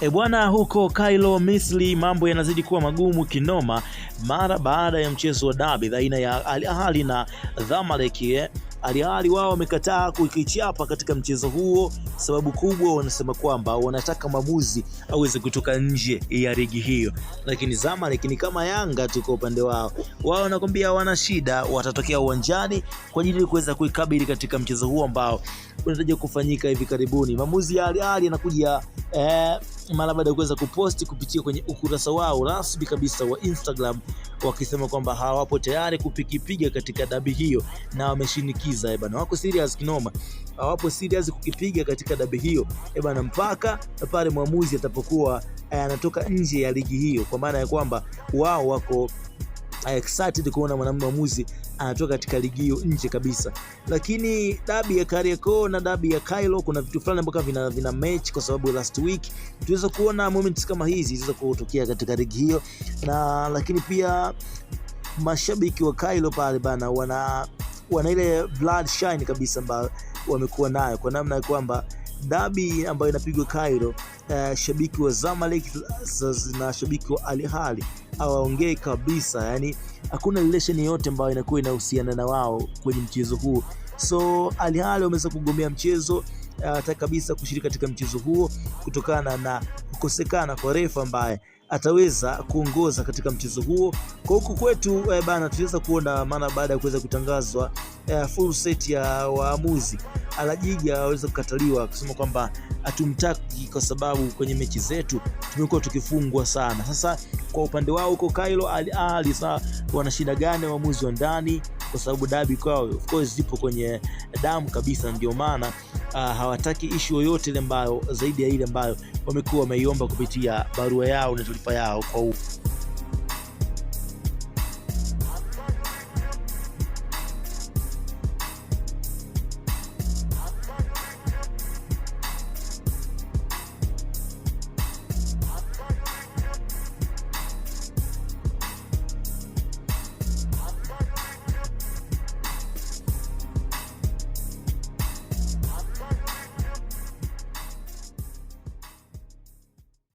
Bwana, huko Cairo Misri mambo yanazidi kuwa magumu kinoma mara baada ya mchezo wa dabi baina ya Al Ahly na Zamalek. Al Ahly wao wamekataa kuikichapa katika mchezo huo. Sababu kubwa wanasema kwamba wanataka maamuzi aweze kutoka nje ya ligi hiyo, lakini Zamalek ni kama Yanga tu kwa upande wao. Wao wanakwambia wana shida, watatokea uwanjani kwa ajili ya kuweza kuikabili katika mchezo huo ambao unatarajiwa kufanyika hivi karibuni. Maamuzi ya Al Ahly yanakuja mara baada ya kuweza kuposti kupitia kwenye ukurasa wao rasmi kabisa wa Instagram, wakisema kwamba hawapo tayari kupiga katika dabi hiyo na wameshinikiza bana, wako serious kinoma, hawapo serious kukipiga katika dabi hiyo bana, mpaka pale mwamuzi atapokuwa anatoka nje ya ligi hiyo, kwa maana ya kwamba wao wako excited kuona mwamuzi anatoka katika ligi hiyo nje kabisa. Lakini dabi ya Kariakoo na dabi ya Cairo kuna vitu fulani ambavyo vina match, kwa sababu last week tuweza kuona moments kama hizi ziweza kutokea katika ligi hiyo, na lakini pia mashabiki wa Cairo pale bana wana ile blood shine kabisa ambayo wamekuwa nayo, kwa namna ya kwamba dabi ambayo inapigwa Cairo, shabiki wa Zamalek na shabiki wa Al Ahly hawaongei kabisa, yani hakuna relation yote ambayo inakuwa inahusiana na wao kwenye mchezo huu. So Al Ahly wameweza kugomea mchezo hata kabisa kushiriki katika mchezo huo kutokana na kukosekana kwa refa ambaye ataweza kuongoza katika mchezo huo. Kwa huku kwetu bana, tuweza kuona maana baada ya kuweza kutangazwa full set ya waamuzi, Alajiga aweza kukataliwa kusema kwamba hatumtaki kwa sababu kwenye mechi zetu tumekuwa tukifungwa sana. Sasa kwa upande wao huko Cairo, Al Ahly sasa wana shida gani waamuzi wa ndani? Kwa sababu dabi kwao of course zipo kwenye damu kabisa, ndio maana hawataki issue yoyote ile ambayo zaidi ya ile ambayo wamekuwa wameiomba kupitia barua yao na taarifa yao kwa